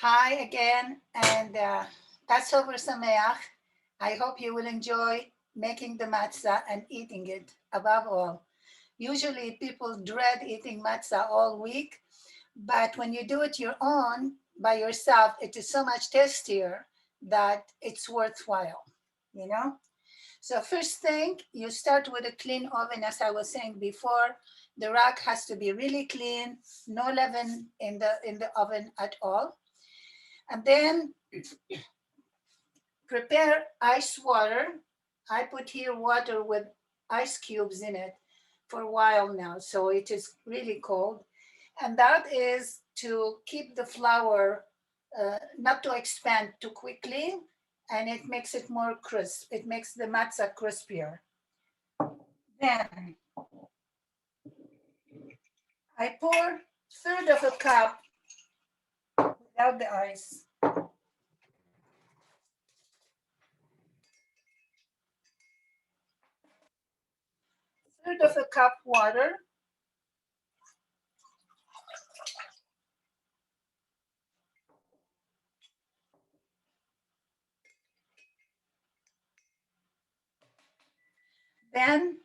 Hi again, and Passover Sameach. I hope you will enjoy making the matzah and eating it above all. Usually, people dread eating matzah all week, but when you do it your own by yourself, it is so much tastier that it's worthwhile, you know? So, first thing, you start with a clean oven, as I was saying before. The rack has to be really clean, no leaven in the oven at all. And then prepare ice water. I put here water with ice cubes in it for a while now, so it is really cold. And that is to keep the flour not to expand too quickly, and it makes it more crisp. It makes the matzah crispier. Then I pour third of a cup without the ice. Third of a cup water. Then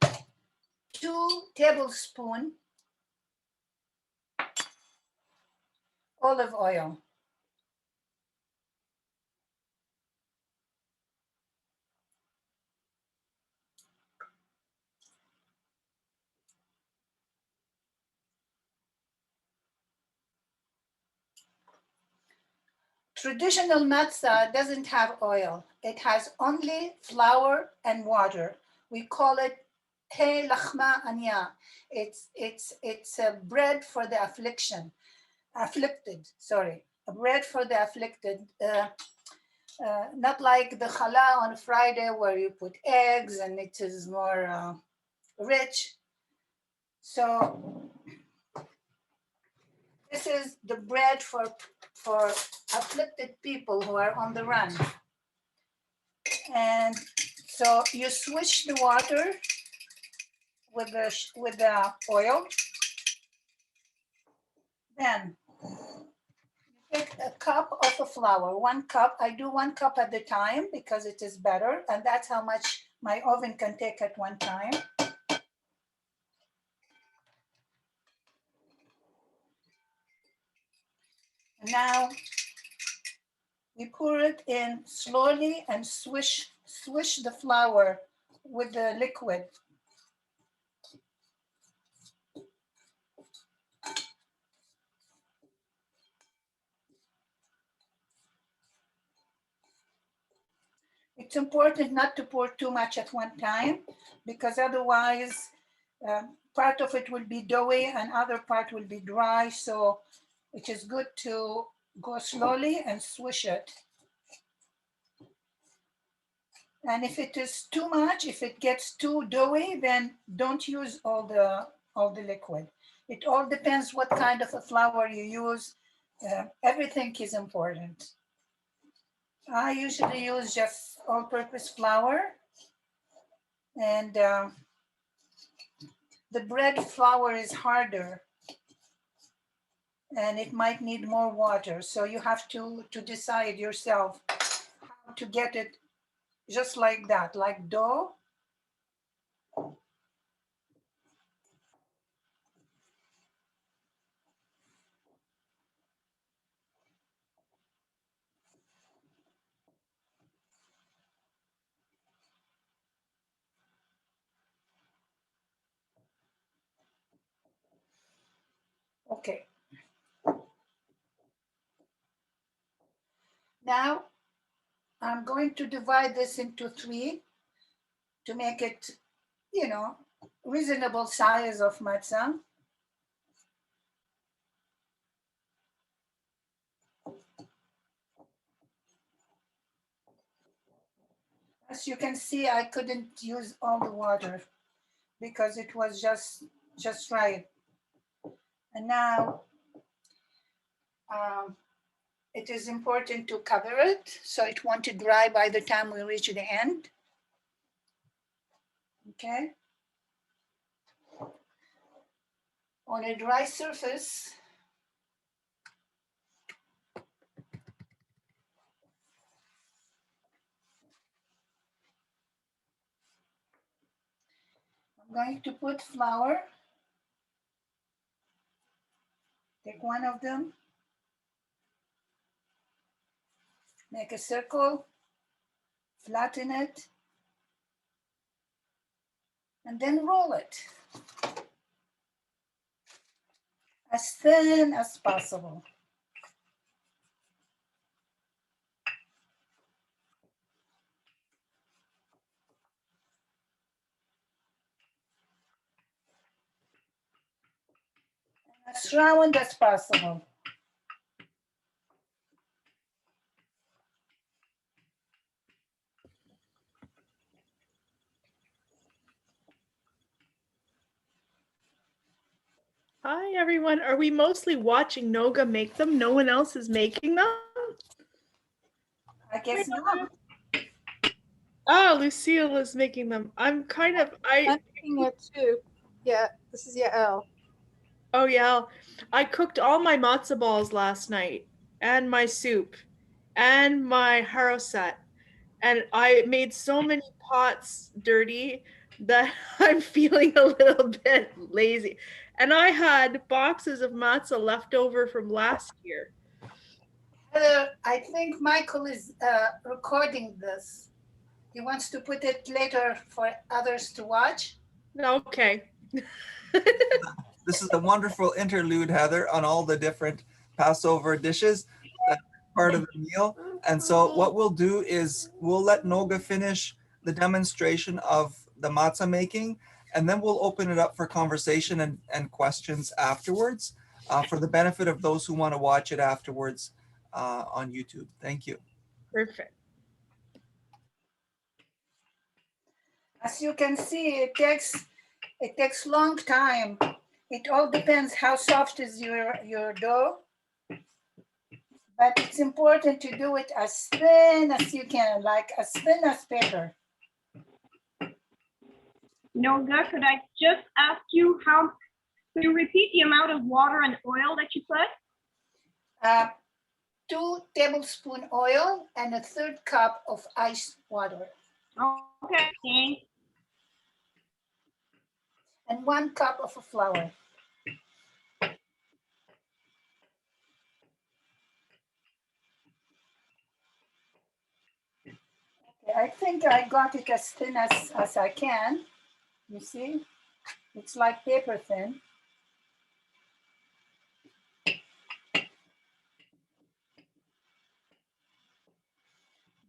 2 tablespoons olive oil. Traditional matzah doesn't have oil. It has only flour and water. We call it hey lachma anya. It's a bread for the afflicted. Sorry, a bread for the afflicted. Not like the challah on Friday where you put eggs and it is more rich. So this is the bread for afflicted people who are on the run. And so you switch the water with the oil. Then you take a cup of the flour, 1 cup. I do 1 cup at the time because it is better, and that's how much my oven can take at one time. Now we pour it in slowly and swish the flour with the liquid. It's important not to pour too much at one time because otherwise part of it will be doughy and other part will be dry. So it is good to go slowly and swish it. And if it is too much, if it gets too doughy, then don't use all the liquid. It all depends what kind of a flour you use. Everything is important. I usually use just all-purpose flour, and the bread flour is harder and it might need more water. So you have to decide yourself how to get it just like that, like dough. Okay. Now I'm going to divide this into 3 to make it, you know, reasonable size of matzah. As you can see, I couldn't use all the water because it was just right. And now it is important to cover it so it won't dry by the time we reach the end. Okay. On a dry surface, I'm going to put flour. Take one of them, make a circle, flatten it, and then roll it as thin as possible. As round as possible. Hi, everyone. Are we mostly watching Noga make them? No one else is making them? I guess not. Oh, Lucille is making them. I'm making it too. Yeah, this is Yael. oh yeah. I cooked all my matzo balls last night and my soup and my haroset. And I made so many pots dirty that I'm feeling a little bit lazy. And I had boxes of matzah left over from last year. Heather, I think Michael is recording this. He wants to put it later for others to watch. Okay. This is a wonderful interlude, Heather, on all the different Passover dishes. That's part of the meal. And so what we'll do is we'll let Noga finish the demonstration of the matzah making, and then we'll open it up for conversation and questions afterwards for the benefit of those who want to watch it afterwards on YouTube. Thank you. Perfect. As you can see, it takes long time. It all depends how soft is your dough. But it's important to do it as thin as you can, like as thin as paper. Noga, could I just ask you can you repeat the amount of water and oil that you put? 2 tablespoons oil and a 1/3 cup of ice water. Okay, thanks. And 1 cup of flour. Okay, I think I got it as thin as I can. You see, it's like paper thin.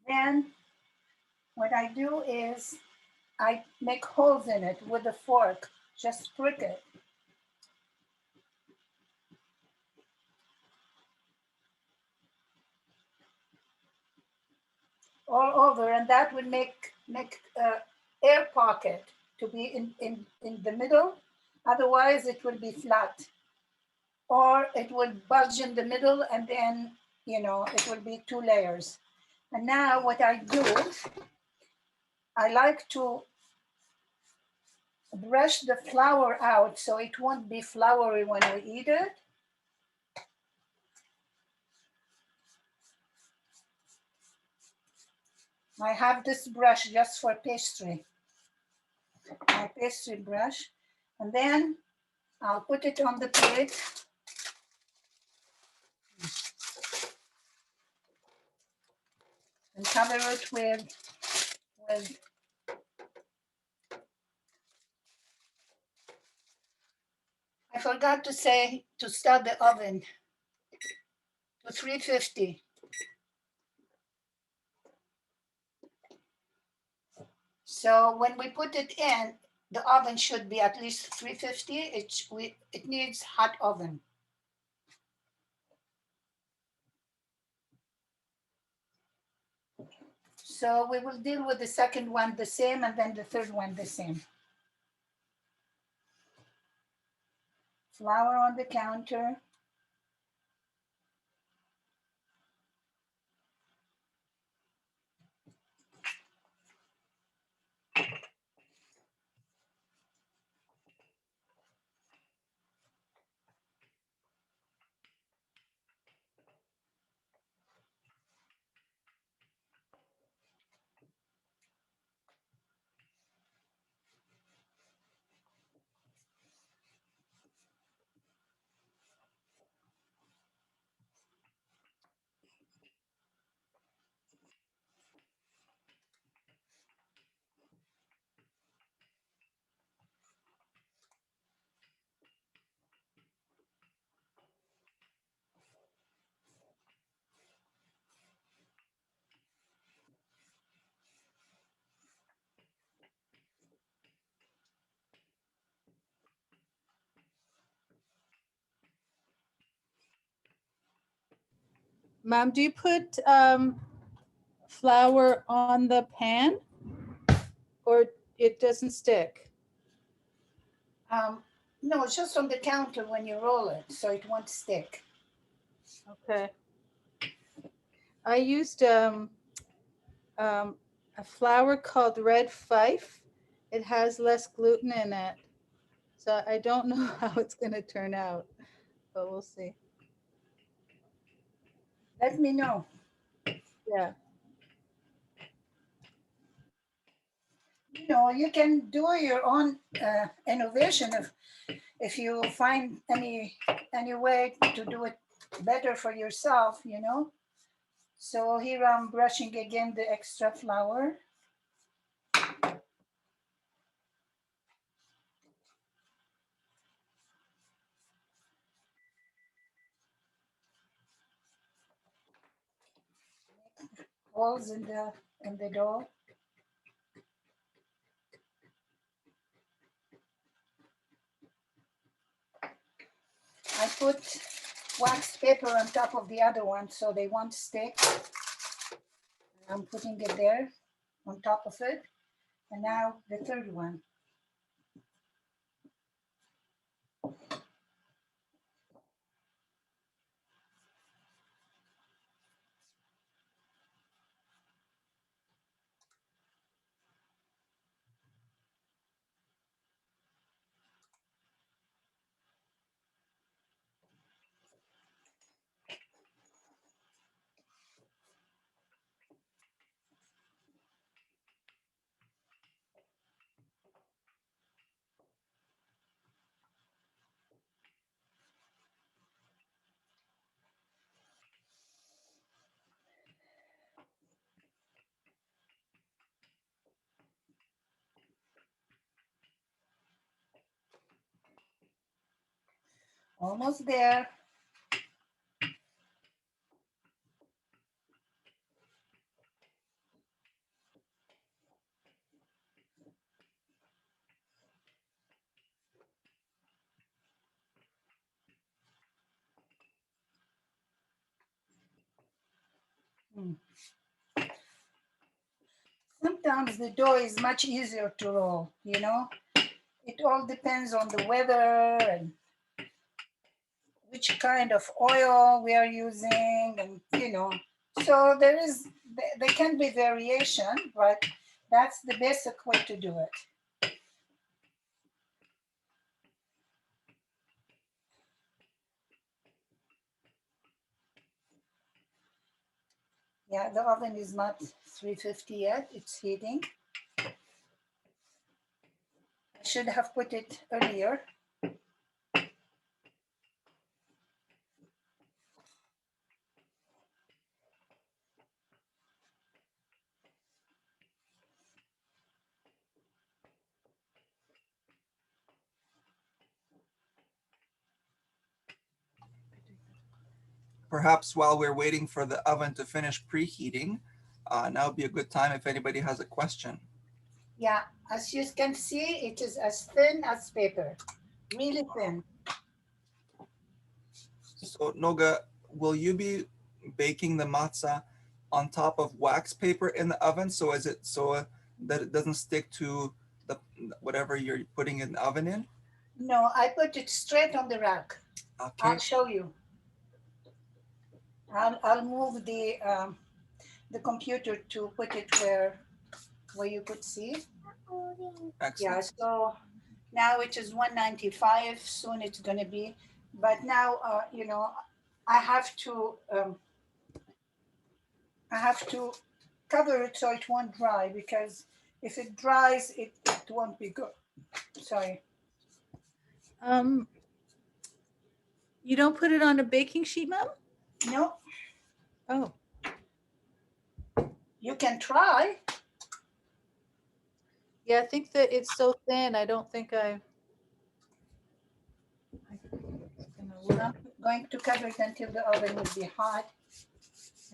Then what I do is I make holes in it with a fork, just prick it. All over, and that would make air pocket to be in the middle. Otherwise, it will be flat, or it will bulge in the middle, and then it will be 2 layers. And now what I do, I like to brush the flour out so it won't be floury when we eat it. I have this brush just for pastry, my pastry brush, and then I'll put it on the plate. And cover it with I forgot to say to start the oven to 350. So when we put it in, the oven should be at least 350. It needs hot oven. So we will deal with the second one the same, and then the third one the same. Flour on the counter. Mom, do you put flour on the pan or it doesn't stick? No, it's just on the counter when you roll it, so it won't stick. Okay. I used a flour called Red Fife. It has less gluten in it. So I don't know how it's going to turn out, but we'll see. Let me know. Yeah. You know, you can do your own innovation if you find any way to do it better for yourself, you know. So here I'm brushing again the extra flour. Holes in the dough. I put wax paper on top of the other one so they won't stick. I'm putting it there on top of it. And now the third one. Almost there. Sometimes the dough is much easier to roll, you know. It all depends on the weather and which kind of oil we are using, and you know. So there can be variation, but that's the basic way to do it. Yeah, the oven is not 350 yet, it's heating. I should have put it earlier. Perhaps while we're waiting for the oven to finish preheating, now would be a good time if anybody has a question. Yeah, as you can see, it is as thin as paper, really thin. So Noga, will you be baking the matzah on top of wax paper in the oven so that it doesn't stick to the whatever you're putting in the oven in? No, I put it straight on the rack. Okay. I'll show you. I'll move the computer to put it where you could see. Excellent. Yeah, so now it is 195. Soon it's going to be, but now you know, I have to cover it so it won't dry, because if it dries, it won't be good. Sorry. You don't put it on a baking sheet, Mom? No, Oh, you can try. yeah. I think that it's so thin. I don't think I'm going to cover it until the oven will be hot,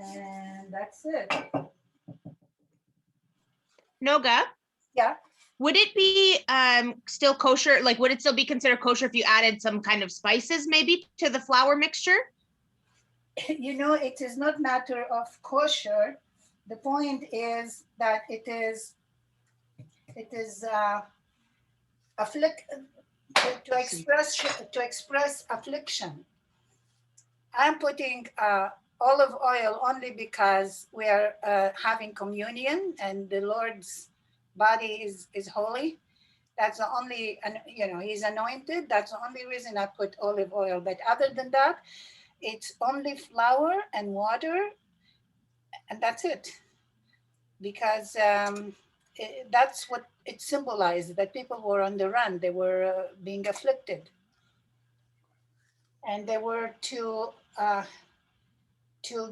and that's it. Noga, Yeah. would it be still kosher? Like, would it still be considered kosher if you added some kind of spices maybe to the flour mixture? you know, it is not matter of kosher. The point is that it is afflict to express affliction. I'm putting olive oil only because we are having communion and the Lord's body is holy. That's the only, and you know, he's anointed. That's the only reason I put olive oil. But other than that, it's only flour and water, and that's it. Because that's what it symbolized, that people were on the run. They were being afflicted. And they were to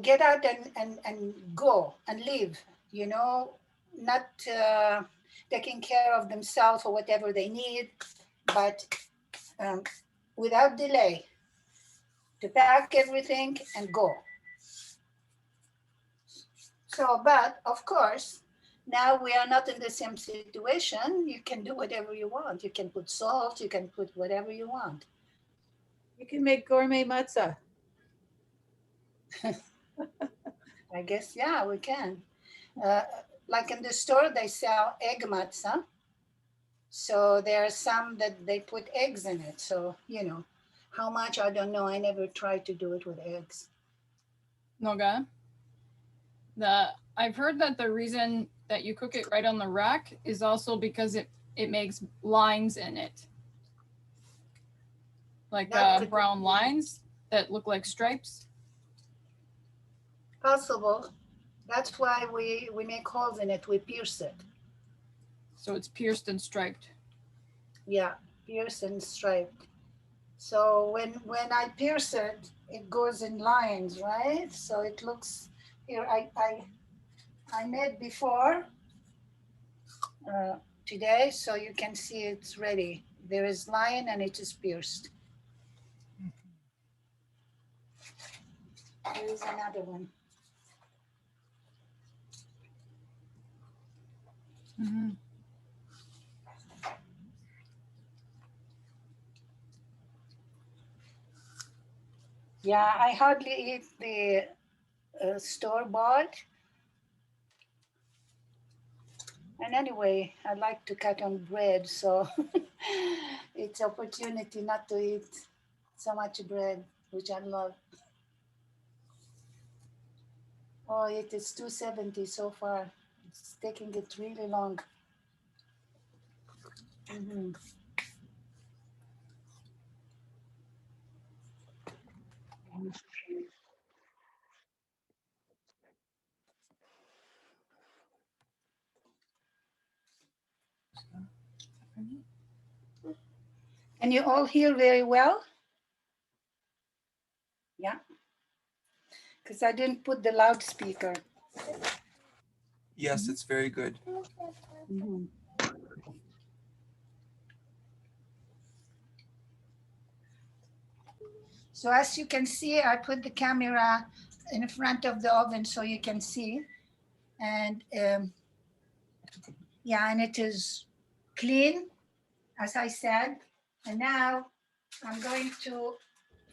get out and go and live, you know, not taking care of themselves or whatever they need, but um, without delay, to pack everything and go. So, but of course, now we are not in the same situation. You can do whatever you want. You can put salt, you can put whatever you want. You can make gourmet matzah. I guess, yeah, we can. Uh, like in the store, they sell egg matzah. So there are some that they put eggs in it. So, you know, how much, I don't know. I never tried to do it with eggs. Noga, I've heard that the reason that you cook it right on the rack is also because it makes lines in it. Like brown lines that look like stripes. Possible. That's why we make holes in it. We pierce it. So it's pierced and striped. Yeah, pierced and striped. So when I pierce it, it goes in lines, right? So it looks here. I made before today, so you can see it's ready. There is line and it is pierced. There is another one. Mm-hmm. Yeah, I hardly eat the store bought. And anyway, I like to cut on bread, so it's opportunity not to eat so much bread, which I love. Oh, it is 270 so far. It's taking it really long. Mhm. Can you all hear very well? Yeah, because I didn't put the loudspeaker. Yes, it's very good. Mhm. So as you can see, I put the camera in front of the oven so you can see. And yeah, and it is clean, as I said. And now I'm going to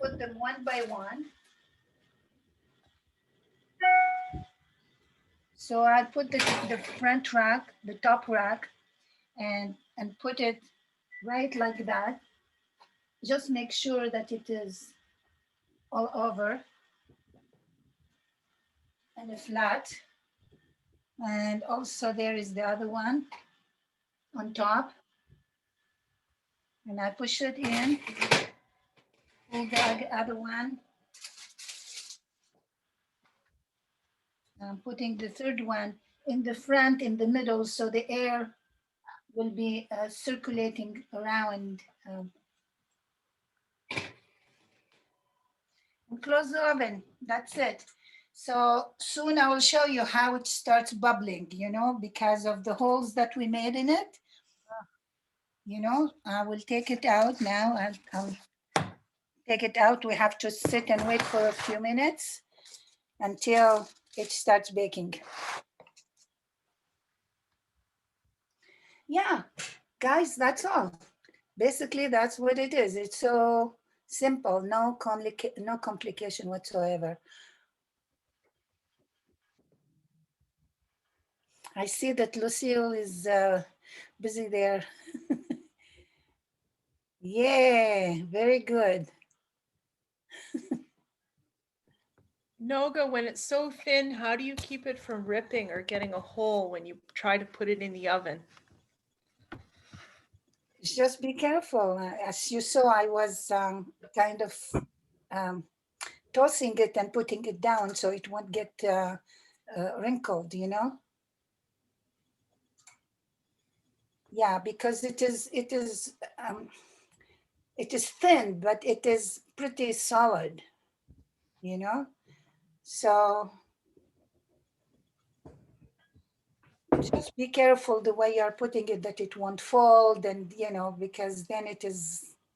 put them one by one. So I put the front rack, the top rack, and put it right like that. Just make sure that it is all over and flat. And also there is the other one on top. And I push it in, pull the other one. I'm putting the third one in the front, in the middle, so the air will be circulating around. And close the oven, that's it. So soon I will show you how it starts bubbling, you know, because of the holes that we made in it. You know, I will take it out now. I'll take it out. We have to sit and wait for a few minutes until it starts baking. Yeah, guys, that's all. Basically, that's what it is. It's so Simple, no complication whatsoever. I see that Lucille is busy there. Yeah, very good. Noga, when it's so thin, how do you keep it from ripping or getting a hole when you try to put it in the oven? Just be careful. As you saw, I was kind of tossing it and putting it down so it won't get wrinkled, you know? Yeah, because it is thin, but it is pretty solid, you know? So just be careful the way you're putting it, that it won't fold, and, you know, because then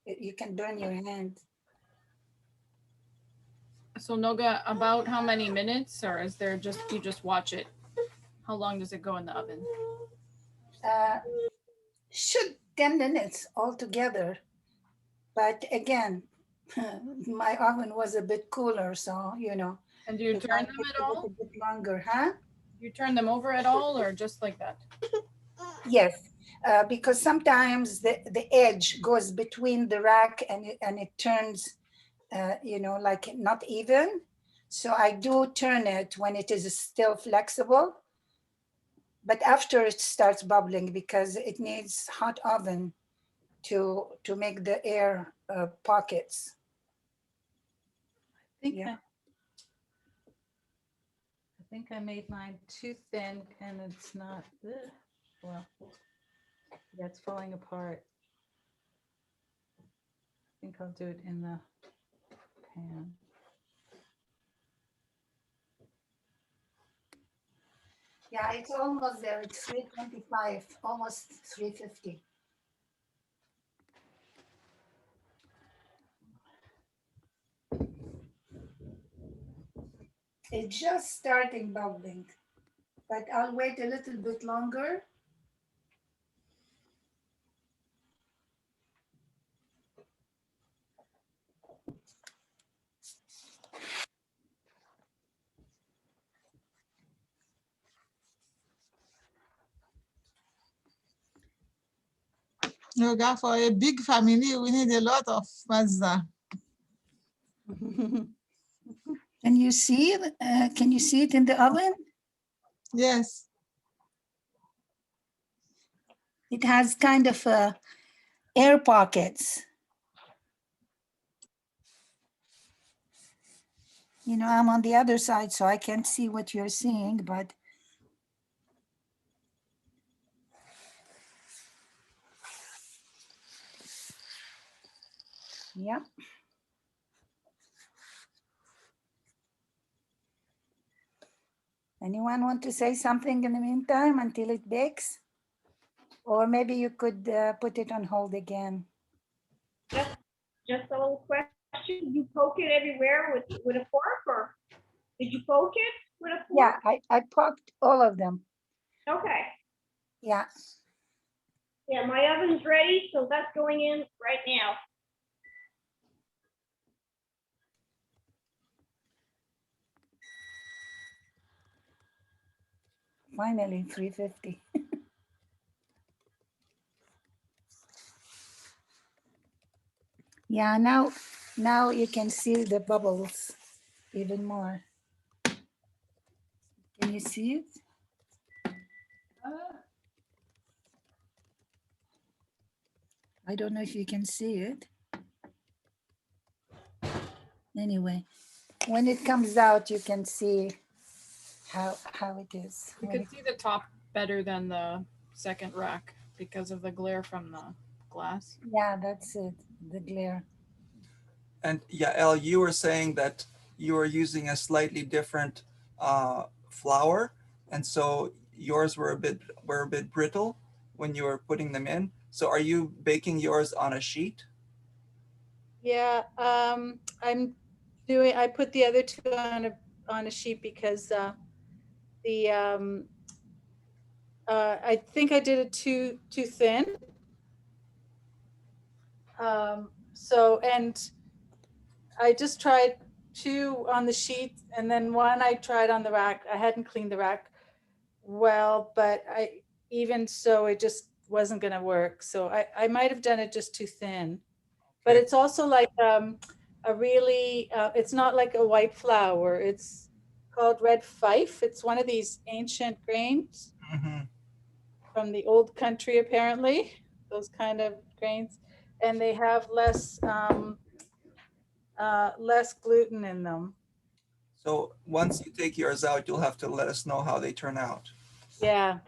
you can burn your hand. So Noga, about how many minutes, or is there just, you just watch it? How long does it go in the oven? Should 10 minutes altogether. But again, my oven was a bit cooler, so, you know. And do you it turn might them take at a all? little bit longer, huh? You turn them over at all, or just like that? Yes, because sometimes the edge goes between the rack and it turns, you know, like not even. So I do turn it when it is still flexible, but after it starts bubbling, because it needs hot oven to make the air pockets. I think Yeah. I think I made mine too thin and it's not, well, yeah, it's falling apart. I think I'll do it in the pan. Yeah, it's almost there. It's 325, almost 350. It's just starting bubbling, but I'll wait a little bit longer. Yoga, for a big family, we need a lot of matzah. Can you see it? Can you see it in the oven? Yes. It has kind of air pockets. You know, I'm on the other side, so I can't see what you're seeing, but yeah. Anyone want to say something in the meantime until it bakes? Or maybe you could put it on hold again. Just a little question. You poke it everywhere with a fork, or did you poke it with a fork? Yeah, I poked all of them. Okay. Yeah. Yeah, my oven's ready, so that's going in right now. Finally, 350. Yeah, now you can see the bubbles even more. Can you see it? I don't know if you can see it. Anyway, when it comes out, you can see how it is. You When can see the top better than the second rack because of the glare from the glass. yeah, that's it, the glare. And Yael, you were saying that you are using a slightly different flour, and so yours were a bit brittle when you were putting them in. So are you baking yours on a sheet? Yeah, I put the other two on a sheet because I think I did it too thin. So, and I just tried 2 on the sheet and then 1 I tried on the rack. I hadn't cleaned the rack well, but even so, it just wasn't gonna work. So I might have done it just too thin. But Okay. it's also like a really, it's not like a white flour. It's called red fife. It's one of these ancient grains Mhm. from the old country, apparently, those kind of grains. And they have less gluten in them. So once you take yours out, you'll have to let us know how they turn out. Yeah,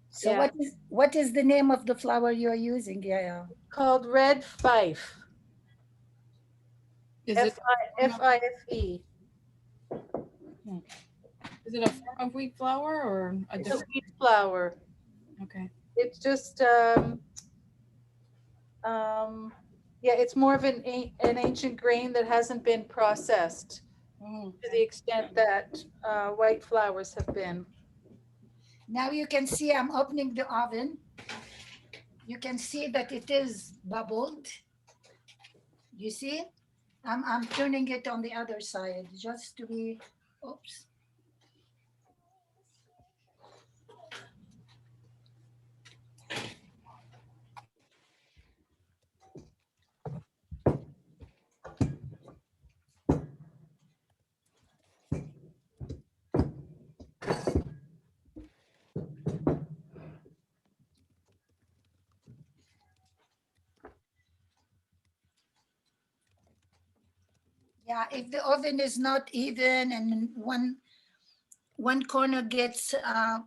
So Yeah. what is the name of the flour you're using, Yael? called red fife. Is it, Fife. is it a form of wheat flour or a It's a different? wheat flour. Okay. It's just yeah, it's more of an ancient grain that hasn't been processed Mm. to the extent that white flours have been. Now you can see I'm opening the oven. You can see that it is bubbled. You see? I'm turning it on the other side just to be, oops. Yeah, if the oven is not even and one corner gets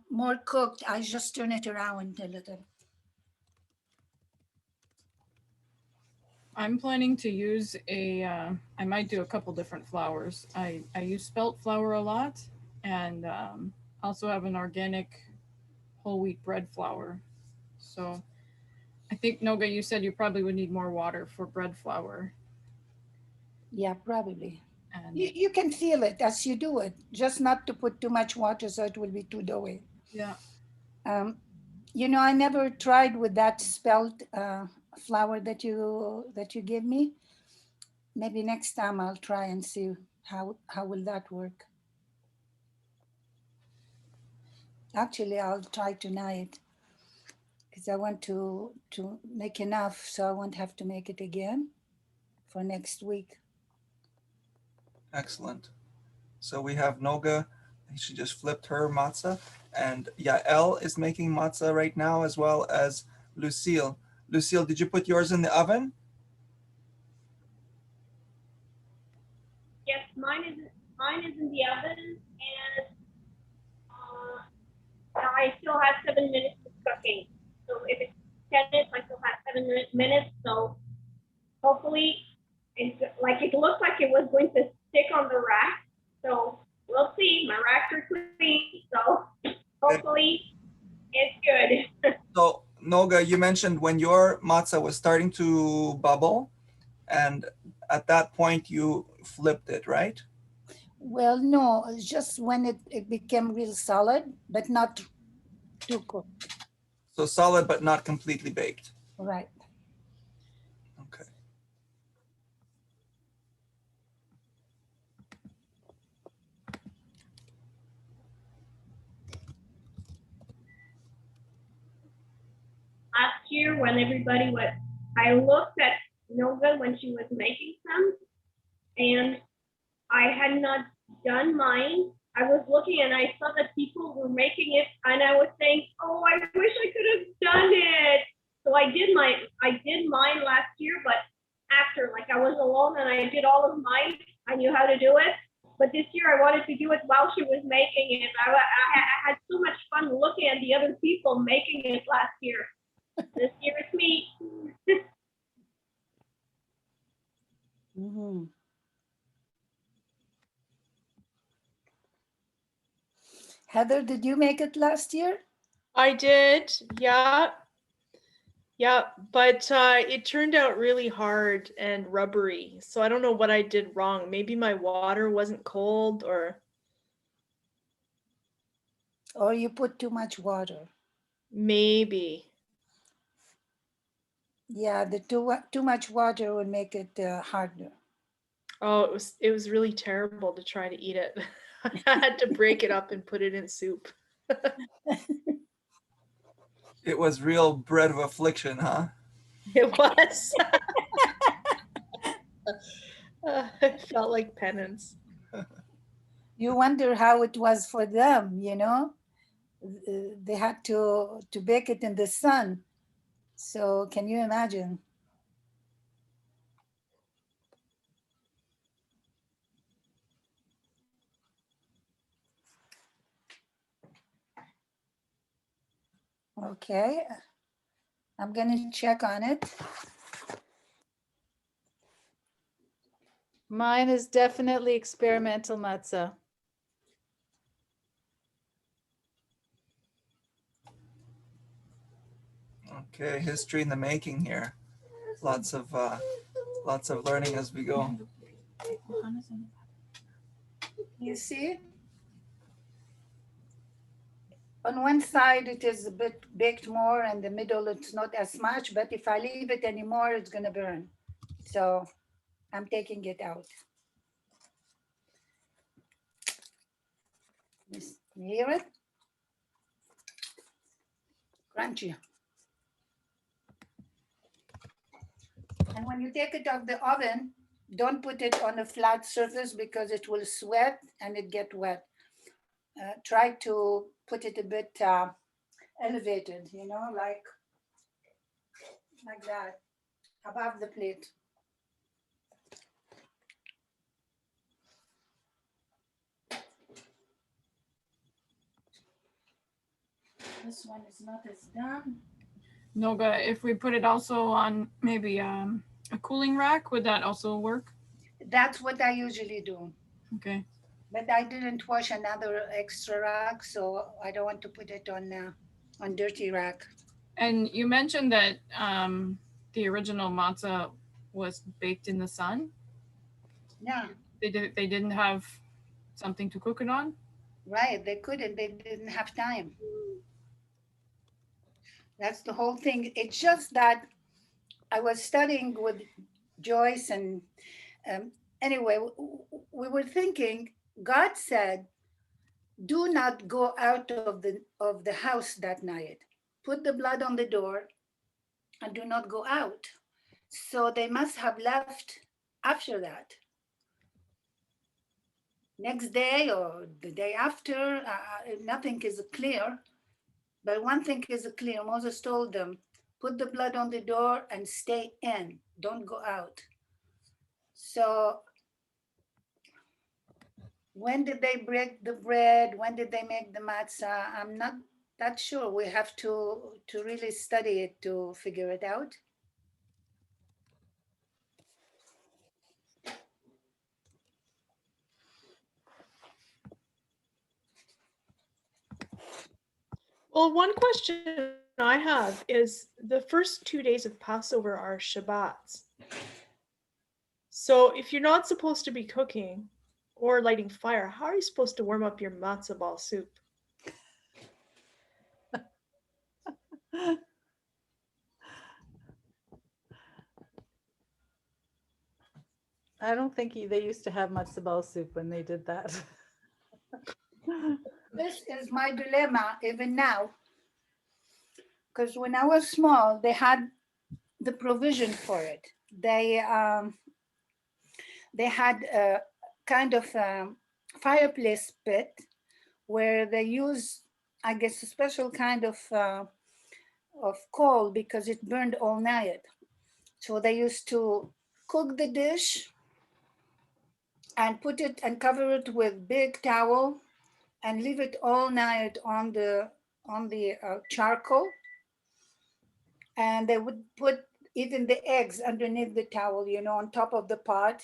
more cooked, I just turn it around a little. I'm planning to use I might do a couple different flours. I use spelt flour a lot, and also have an organic whole wheat bread flour. So I think, Noga, you said you probably would need more water for bread flour. Yeah, probably. And You can feel it as you do it, just not to put too much water so it will be too doughy. yeah, You know, I never tried with that spelt flour that you gave me. Maybe next time I'll try and see how will that work. Actually, I'll try tonight because I want to make enough so I won't have to make it again for next week. Excellent. So we have Noga. She just flipped her matzah. And Yael is making matzah right now, as well as Lucille. Lucille, did you put yours in the oven? Yes, mine is in the oven, and I still have 7 minutes of cooking. So if it's 10 minutes, I still have 7 minutes. So hopefully, it looked like it was going to stick on the rack. So we'll see. My racks are clean, so hopefully it's good. So Noga, you mentioned when your matzah was starting to bubble, and at that point you flipped it, right? Well, no, it's just when it became real solid, but not too cooked. So solid but not completely baked. Right. Okay. Last year, when everybody was, I looked at Nova when she was making some, and I had not done mine. I was looking and I saw that people were making it, and I was saying, "Oh, I wish I could have done it." So I did mine last year, but after, like, I was alone and I did all of mine. I knew how to do it, but this year I wanted to do it while she was making it. I had so much fun looking at the other people making it last year. This year it's me. Mm-hmm. Heather, did you make it last year? I did. Yeah. Yeah, but it turned out really hard and rubbery. So I don't know what I did wrong. Maybe my water wasn't cold or Or you put too much water? maybe. Yeah, the too much water will make it harder. Oh, it was really terrible to try to eat it. I had to break it up and put it in soup. It was real bread of affliction, huh? It was. It felt like penance. You wonder how it was for them, you know? They had to bake it in the sun. So can you imagine? Okay, I'm gonna check on it. Mine is definitely experimental matzah. Okay, history in the making here. Lots of learning as we go. You see? On one side, it is a bit baked more, and the middle, it's not as much, but if I leave it anymore, it's gonna burn. So I'm taking it out. You hear it? Crunchy. And when you take it off the oven, don't put it on a flat surface because it will sweat and it get wet. Try to put it a bit elevated, you know, like that, above the plate. This one is not as done. Noga, if we put it also on maybe a cooling rack, would that also work? That's what I usually do. Okay. But I didn't wash another extra rack, so I don't want to put it on dirty rack. And you mentioned that the original matzah was baked in the sun. Yeah, They didn't have something to cook it on. right. They couldn't. They didn't have time. That's the whole thing. It's just that I was studying with Joyce, and anyway, we were thinking. God said, "Do not go out of the house that night. Put the blood on the door, and do not go out." So they must have left after that. Next day or the day after, nothing is clear. But one thing is clear. Moses told them, put the blood on the door and stay in. Don't go out. So when did they break the bread? When did they make the matzah? I'm not that sure. We have to really study it to figure it out. Well, one question I have is the first 2 days of Passover are Shabbats. So if you're not supposed to be cooking or lighting fire, how are you supposed to warm up your matzo ball soup? I don't think they used to have matzo ball soup when they did that. This is my dilemma even now. Because when I was small, they had the provision for it. They had a kind of fireplace pit where they use, I guess, a special kind of coal because it burned all night. So they used to cook the dish and put it and cover it with big towel and leave it all night on the charcoal. And they would put even the eggs underneath the towel, you know, on top of the pot.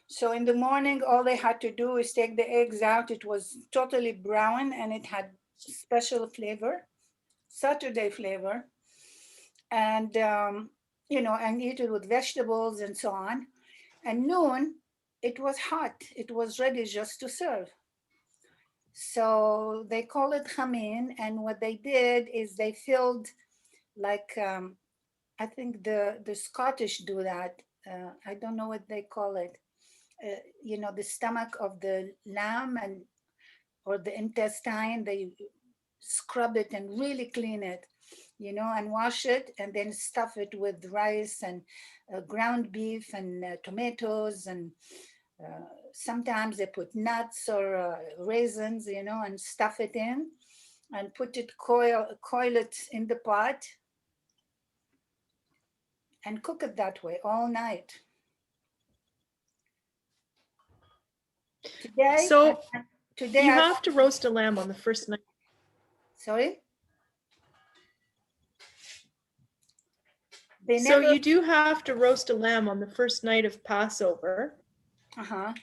So in the morning, all they had to do is take the eggs out. It was totally brown and it had special flavor, Saturday flavor. And, you know, and eat it with vegetables and so on. And noon, it was hot. It was ready just to serve. So they call it chamin. And what they did is they filled like, I think the Scottish do that. I don't know what they call it. the stomach of the lamb and or the intestine. They scrub it and really clean it, and wash it and then stuff it with rice and ground beef and tomatoes and sometimes they put nuts or raisins, and stuff it in and coil it in the pot and cook it that way all night. Today, So today you I, have to roast a lamb on the first night. sorry? They So never, you do have to roast a lamb on the first night of Passover. uh-huh.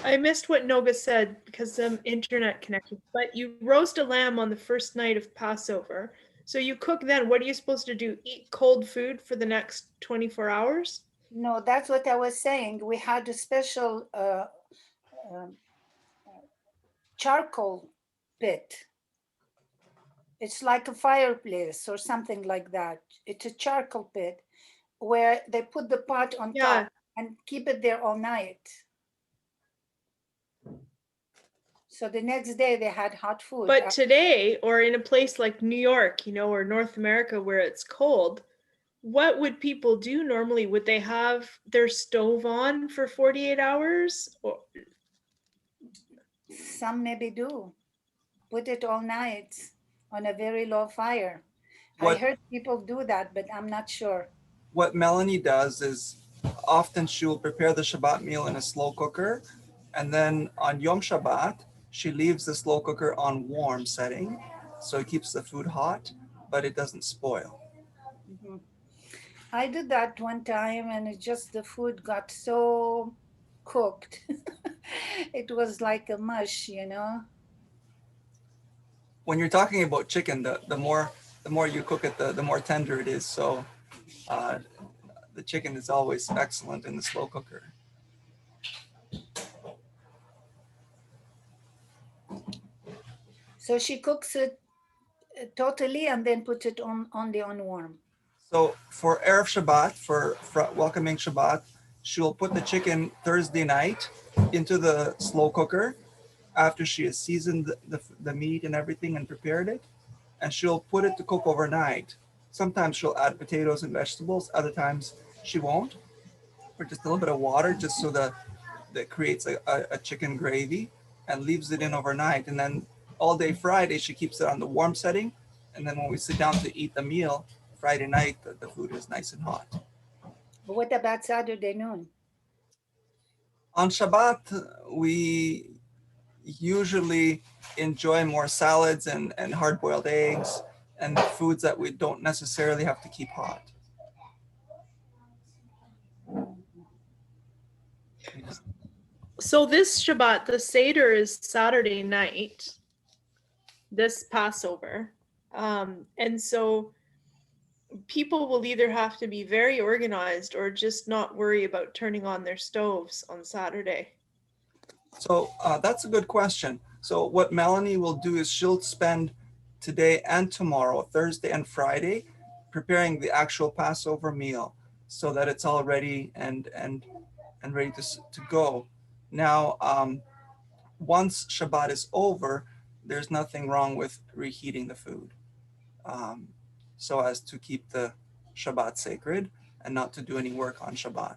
I missed what Noga said because of internet connection, but you roast a lamb on the first night of Passover. So you cook then. What are you supposed to do? Eat cold food for the next 24 hours? No, that's what I was saying. We had a special um, charcoal pit. It's like a fireplace or something like that. It's a charcoal pit where they put the pot on Yeah. top and keep it there all night. So the next day they had hot food. But today, or in a place like New York, or North America where it's cold, what would people do normally? Would they have their stove on for 48 hours? Or Some maybe do. Put it all night on a very low fire. I What heard people do that, but I'm not sure. what Melanie does is often she will prepare the Shabbat meal in a slow cooker, and then on Yom Shabbat she leaves the slow cooker on warm setting, so it keeps the food hot, but it doesn't spoil. Mhm. I did that one time and it just the food got so cooked. It was like a mush. When you're talking about chicken, the more you cook it, the more tender it is. So uh, the chicken is always excellent in the slow cooker. So she cooks it totally and then puts it on warm. So for Erev Shabbat, for welcoming Shabbat, she'll put the chicken Thursday night into the slow cooker after she has seasoned the meat and everything and prepared it. And she'll put it to cook overnight. Sometimes she'll add potatoes and vegetables. Other times she won't, or just a little bit of water just so that creates a chicken gravy and leaves it in overnight. And then all day Friday, she keeps it on the warm setting. And then when we sit down to eat the meal, Friday night, the food is nice and hot. But what about Saturday noon? On Shabbat, we usually enjoy more salads and hard-boiled eggs and foods that we don't necessarily have to keep hot. so this Shabbat, the Seder is Saturday night, this Passover. And so people will either have to be very organized or just not worry about turning on their stoves on Saturday. So that's a good question. So what Melanie will do is she'll spend today and tomorrow, Thursday and Friday, preparing the actual Passover meal so that it's all ready and ready to go. Now, once Shabbat is over, there's nothing wrong with reheating the food, so as to keep the Shabbat sacred and not to do any work on Shabbat.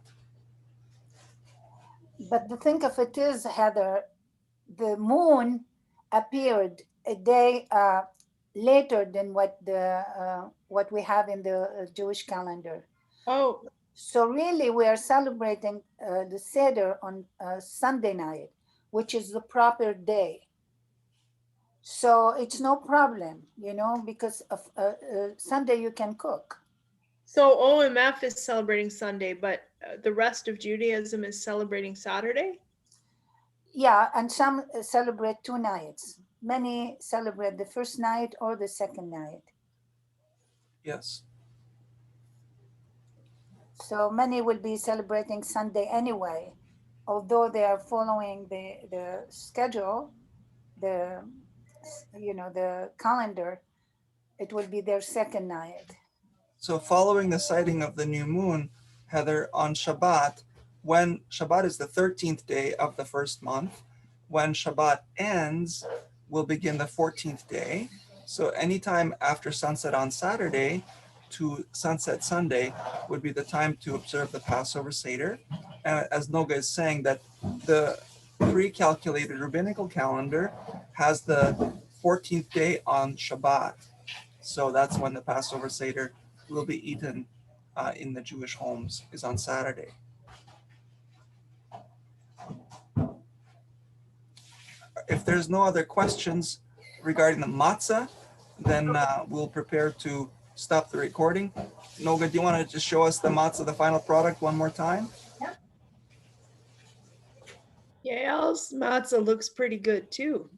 But the thing of it is, Heather, the moon appeared a day later than what we have in the Jewish calendar. Oh, So really, we are celebrating the Seder on Sunday night, which is the proper day. So it's no problem, because of Sunday you can cook. so OMF is celebrating Sunday, but the rest of Judaism is celebrating Saturday? Yeah, and some celebrate 2 nights. Many celebrate the first night or the second night. Yes. So many will be celebrating Sunday anyway, although they are following the schedule, the calendar. It will be their second night. So following the sighting of the new moon, Heather, on Shabbat, when Shabbat is the 13th day of the first month, when Shabbat ends, we'll begin the 14th day. So anytime after sunset on Saturday to sunset Sunday would be the time to observe the Passover Seder. And as Noga is saying, that the pre-calculated rabbinical calendar has the 14th day on Shabbat. So that's when the Passover Seder will be eaten in the Jewish homes, is on Saturday. If there's no other questions regarding the matzah, then we'll prepare to stop the recording. Noga, do you want to just show us the matzah, the final product, one more time? Yael's matzah looks pretty good too.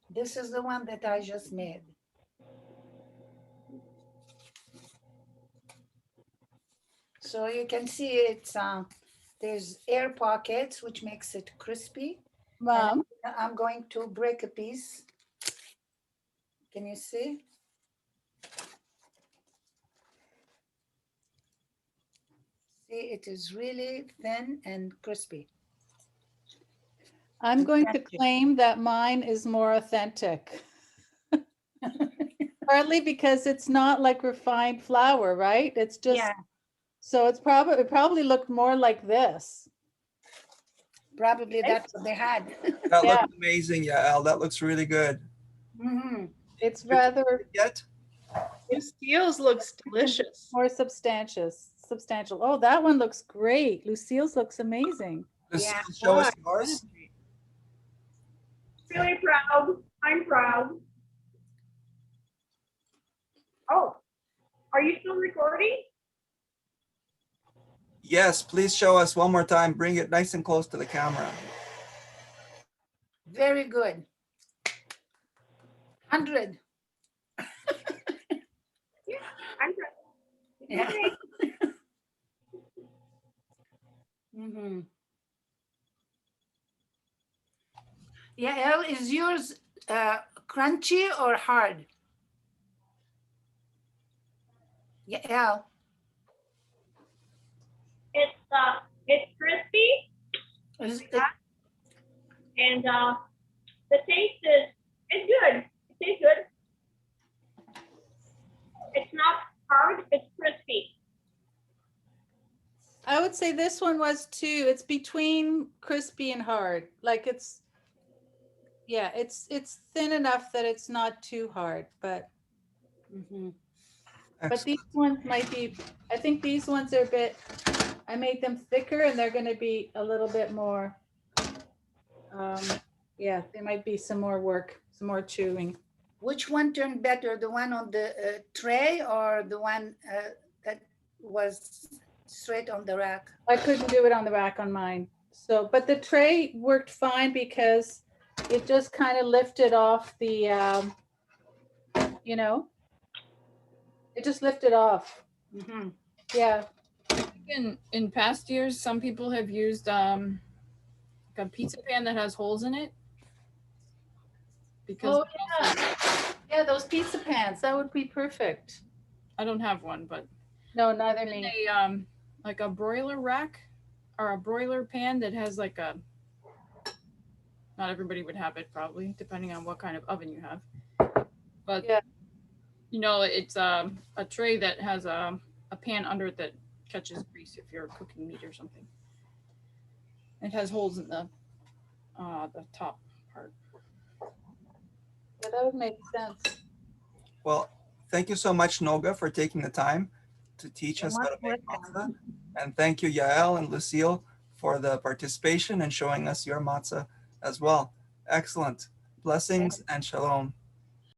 This is the one that I just made. So you can see it's there's air pockets, which makes it crispy. Mom, I'm going to break a piece. Can you see? See, it is really thin and crispy. I'm going to Thank you. claim that mine is more authentic. Partly because it's not like refined flour, right? It's just, Yeah, so it probably looked more like this. probably that's what they had. That Yeah. looks amazing, Yael. That looks really good. Mhm. It's rather Yet? Lucille's looks delicious. more substantial. Oh, that one looks great. Lucille's looks amazing. Just Yeah. show us Wow. yours. Really proud. I'm proud. Oh, are you still recording? Yes, please show us one more time. Bring it nice and close to the camera. Very good. 100. I'm proud. It's Yeah. okay. Mhm. Yael, is yours crunchy or hard? Yael, It's crispy is it, and the taste is good. It tastes good. It's not hard. It's crispy. I would say this one was too. It's between crispy and hard. Like it's, yeah, it's thin enough that it's not too hard, but mhm. but Excellent. these ones might be, I think these ones are a bit, I made them thicker and they're gonna be a little bit more, yeah, there might be some more work, some more chewing. Which one turned better, the one on the tray or the one that was straight on the rack? I couldn't do it on the rack on mine. So, but the tray worked fine because it just kind of lifted off the, you know, it just lifted off. Mhm. Yeah. In past years, some people have used like a pizza pan that has holes in it. Because Oh, yeah. Yeah, those pizza pans, that would be perfect. I don't have one, but No, neither and me. like a broiler rack or a broiler pan that has like a, not everybody would have it probably, depending on what kind of oven you have. But Yeah. you know, it's a tray that has a pan under it that catches grease if you're cooking meat or something. It has holes in the top part. Yeah, that would make sense. Well, thank you so much, Noga, for taking the time to teach us how to make matzah. And thank you, Yael and Lucille, for the participation and showing us your matzah as well. Excellent. Blessings and shalom.